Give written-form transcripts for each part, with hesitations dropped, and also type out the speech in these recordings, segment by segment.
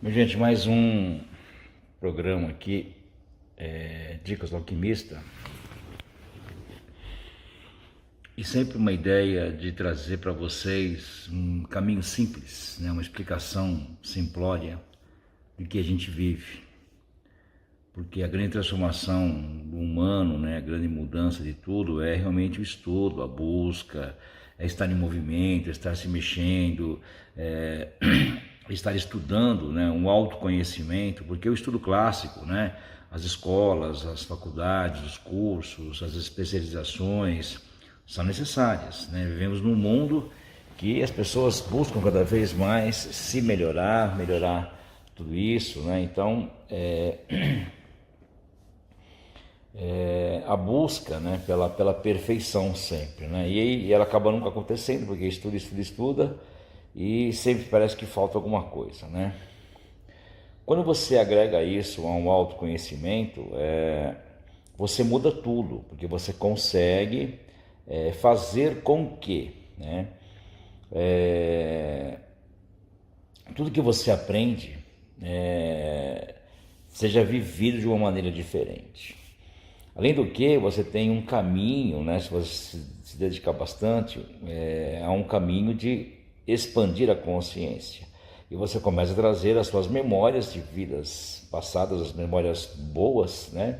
Meu gente, mais um programa aqui, Dicas do Alquimista, e sempre uma ideia de trazer para vocês um caminho simples, né? Uma explicação simplória do que a gente vive. Porque a grande transformação do humano, né? A grande mudança de tudo é realmente o estudo, a busca, é estar em movimento, é estar se mexendo, estar estudando, né, um autoconhecimento, porque o estudo clássico, né, as escolas, as faculdades, os cursos, as especializações são necessárias, né? Vivemos num mundo que as pessoas buscam cada vez mais se melhorar tudo isso, né? Então, a busca, né, pela perfeição sempre, né? E ela acaba nunca acontecendo, porque estuda, e sempre parece que falta alguma coisa, né? Quando você agrega isso a um autoconhecimento, você muda tudo, porque você consegue fazer com que, né, tudo que você aprende seja vivido de uma maneira diferente. Além do que, você tem um caminho, né, se você se dedicar bastante, a um caminho de expandir a consciência. E você começa a trazer as suas memórias de vidas passadas, as memórias boas, né,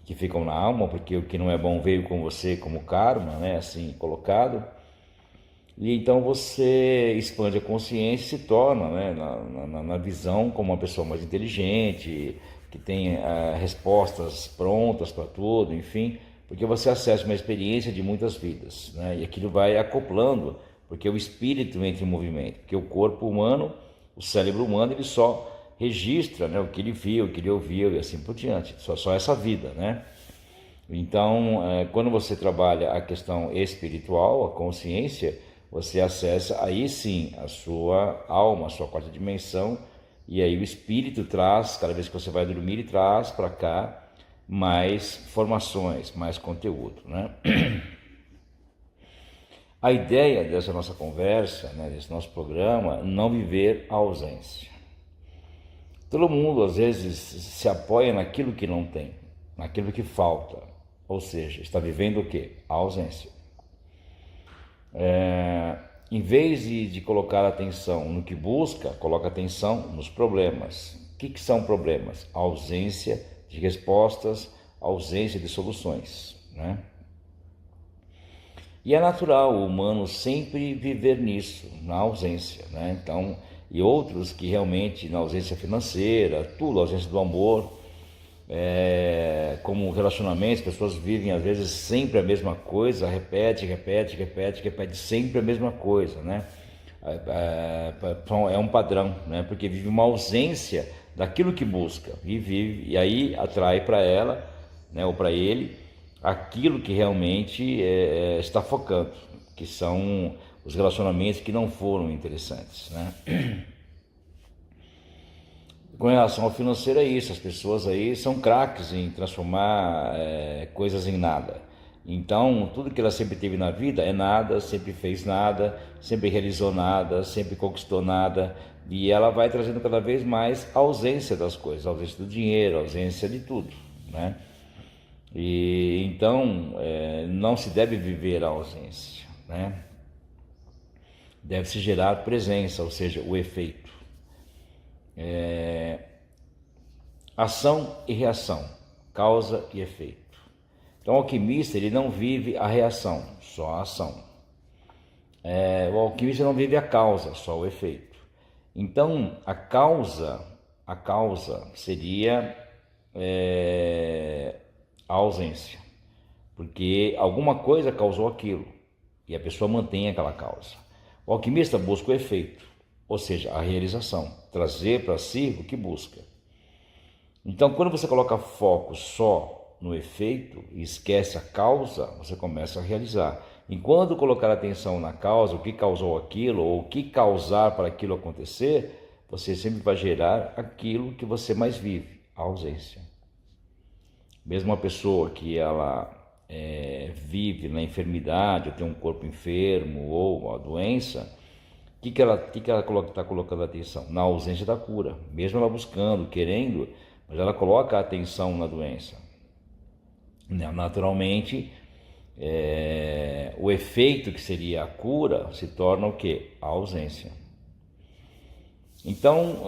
que ficam na alma, porque o que não é bom veio com você como karma, né, assim colocado. E então você expande a consciência e se torna, né, na visão como uma pessoa mais inteligente, que tem respostas prontas para tudo, enfim, porque você acessa uma experiência de muitas vidas, né, e aquilo vai acoplando, porque o espírito entra em movimento, porque o corpo humano, o cérebro humano, ele só registra, né, o que ele viu, o que ele ouviu e assim por diante, só essa vida, né? Então, quando você trabalha a questão espiritual, a consciência, você acessa aí sim a sua alma, a sua quarta dimensão, e aí o espírito traz, cada vez que você vai dormir, ele traz para cá mais informações, mais conteúdo, né? A ideia dessa nossa conversa, né, desse nosso programa, não viver a ausência. Todo mundo às vezes se apoia naquilo que não tem, naquilo que falta, ou seja, está vivendo o quê? A ausência. Em vez de colocar atenção no que busca, coloca atenção nos problemas. O que são problemas? A ausência de respostas, a ausência de soluções, né? E é natural o humano sempre viver nisso, na ausência, né? Então, e outros que realmente na ausência financeira, tudo, a ausência do amor, como relacionamentos, pessoas vivem às vezes sempre a mesma coisa, repete sempre a mesma coisa, né? É um padrão, né? Porque vive uma ausência daquilo que busca e aí atrai para ela, né, ou para ele, aquilo que realmente está focando, que são os relacionamentos que não foram interessantes, né? Com relação ao financeiro é isso, as pessoas aí são craques em transformar coisas em nada. Então, tudo que ela sempre teve na vida é nada, sempre fez nada, sempre realizou nada, sempre conquistou nada, e ela vai trazendo cada vez mais a ausência das coisas, a ausência do dinheiro, a ausência de tudo, né? E então, não se deve viver a ausência, né? Deve-se gerar presença, ou seja, o efeito. Ação e reação, causa e efeito. Então o alquimista ele não vive a reação, só a ação. O alquimista não vive a causa, só o efeito. Então a causa seria a ausência, porque alguma coisa causou aquilo e a pessoa mantém aquela causa. O alquimista busca o efeito, ou seja, a realização, trazer para si o que busca. Então, quando você coloca foco só no efeito e esquece a causa, você começa a realizar. Enquanto colocar atenção na causa, o que causou aquilo, ou o que causar para aquilo acontecer, você sempre vai gerar aquilo que você mais vive, a ausência. Mesmo uma pessoa que ela vive na enfermidade, ou tem um corpo enfermo, ou uma doença, que ela está colocando atenção? Na ausência da cura. Mesmo ela buscando, querendo, mas ela coloca a atenção na doença. Naturalmente, o efeito que seria a cura se torna o quê? A ausência. Então,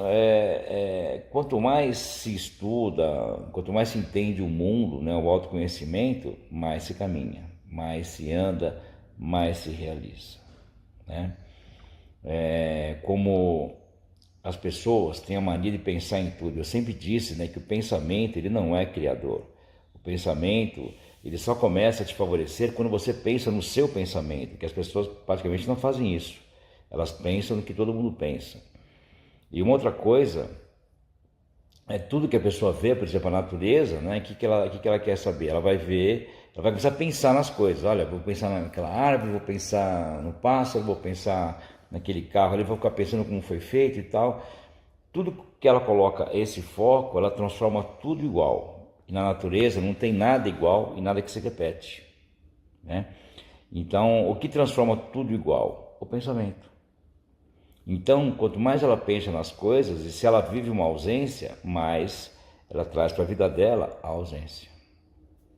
quanto mais se estuda, quanto mais se entende o mundo, né, o autoconhecimento, mais se caminha, mais se anda, mais se realiza, né? Como as pessoas têm a mania de pensar em tudo. Eu sempre disse, né, que o pensamento ele não é criador. O pensamento ele só começa a te favorecer quando você pensa no seu pensamento, que as pessoas praticamente não fazem isso. Elas pensam no que todo mundo pensa. E uma outra coisa é tudo que a pessoa vê, por exemplo, a natureza, né? O que ela quer saber? Ela vai ver, ela vai começar a pensar nas coisas. Olha, vou pensar naquela árvore, vou pensar no pássaro, vou pensar naquele carro ali, vou ficar pensando como foi feito e tal. Tudo que ela coloca esse foco, ela transforma tudo igual. E na natureza não tem nada igual e nada que se repete, né? Então, o que transforma tudo igual? O pensamento. Então, quanto mais ela pensa nas coisas, e se ela vive uma ausência, mais ela traz para a vida dela a ausência,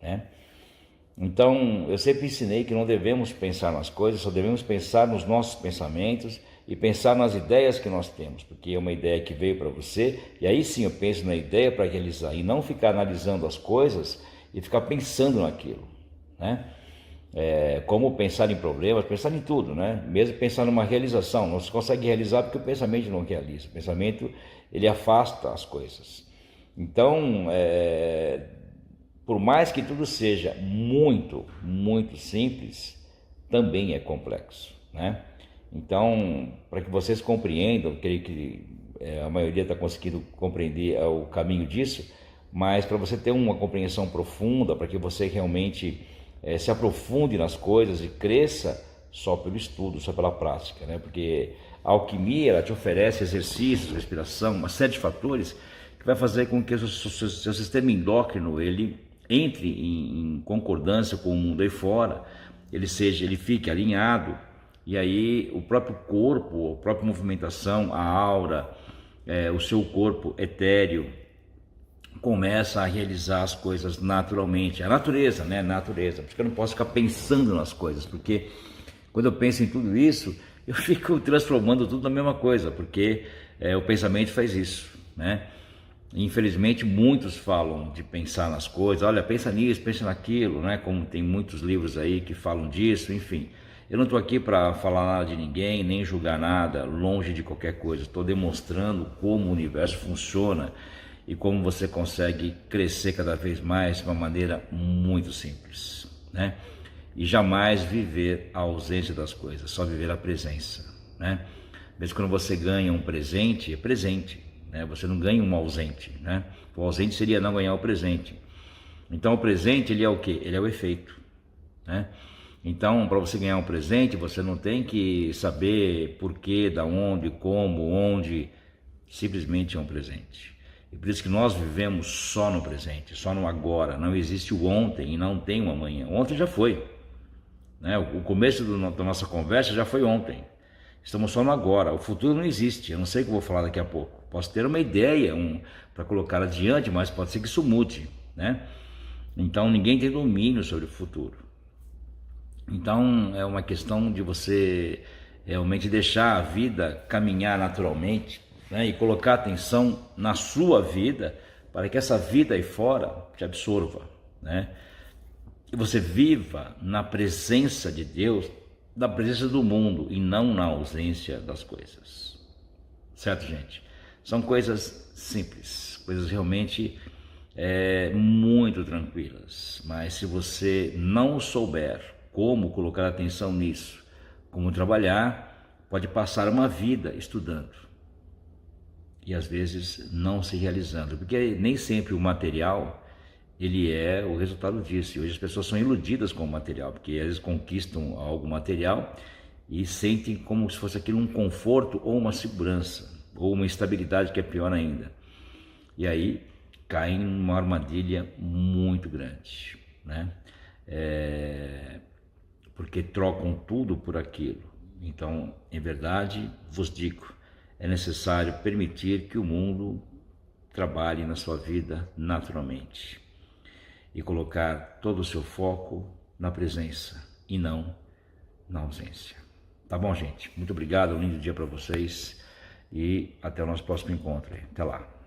né? Então, eu sempre ensinei que não devemos pensar nas coisas, só devemos pensar nos nossos pensamentos e pensar nas ideias que nós temos, porque é uma ideia que veio para você, e aí sim eu penso na ideia para realizar, e não ficar analisando as coisas e ficar pensando naquilo, né? Como pensar em problemas, pensar em tudo, né? Mesmo pensar numa realização, não se consegue realizar porque o pensamento não realiza. O pensamento ele afasta as coisas. Então, por mais que tudo seja muito, muito simples, também é complexo, né? Então, para que vocês compreendam, creio que a maioria está conseguindo compreender o caminho disso, mas para você ter uma compreensão profunda, para que você realmente se aprofunde nas coisas e cresça só pelo estudo, só pela prática, né? Porque a alquimia ela te oferece exercícios, respiração, uma série de fatores que vai fazer com que o seu sistema endócrino ele entre em concordância com o mundo aí fora, ele fique alinhado, e aí o próprio corpo, a própria movimentação, a aura, o seu corpo etéreo começa a realizar as coisas naturalmente. A natureza, né? Natureza. Porque eu não posso ficar pensando nas coisas, porque quando eu penso em tudo isso, eu fico transformando tudo na mesma coisa, porque o pensamento faz isso, né? Infelizmente, muitos falam de pensar nas coisas. Olha, pensa nisso, pensa naquilo, né? Como tem muitos livros aí que falam disso, enfim. Eu não estou aqui para falar nada de ninguém, nem julgar nada, longe de qualquer coisa. Estou demonstrando como o universo funciona e como você consegue crescer cada vez mais de uma maneira muito simples, né? E jamais viver a ausência das coisas, só viver a presença, né? Mesmo quando você ganha um presente, é presente, né? Você não ganha um ausente, né? O ausente seria não ganhar o presente. Então o presente ele é o quê? Ele é o efeito, né? Então, para você ganhar um presente, você não tem que saber porquê, da onde, como, onde, simplesmente é um presente. E por isso que nós vivemos só no presente, só no agora. Não existe o ontem e não tem o amanhã. Ontem já foi, né? O começo da nossa conversa já foi ontem. Estamos só no agora. O futuro não existe. Eu não sei o que eu vou falar daqui a pouco. Posso ter uma ideia para colocar adiante, mas pode ser que isso mude, né? Então ninguém tem domínio sobre o futuro. Então é uma questão de você realmente deixar a vida caminhar naturalmente, né? E colocar atenção na sua vida para que essa vida aí fora te absorva, né? E você viva na presença de Deus, na presença do mundo e não na ausência das coisas. Certo, gente? São coisas simples, coisas realmente muito tranquilas, mas se você não souber como colocar atenção nisso, como trabalhar, pode passar uma vida estudando e às vezes não se realizando, porque nem sempre o material ele é o resultado disso. E hoje as pessoas são iludidas com o material, porque às vezes conquistam algo material e sentem como se fosse aquilo um conforto ou uma segurança ou uma estabilidade que é pior ainda, e aí caem numa armadilha muito grande, né? Porque trocam tudo por aquilo, Então, em verdade, vos digo, é necessário permitir que o mundo trabalhe na sua vida naturalmente e colocar todo o seu foco na presença e não na ausência. Tá bom, gente? Muito obrigado, um lindo dia para vocês e até o nosso próximo encontro. Até lá.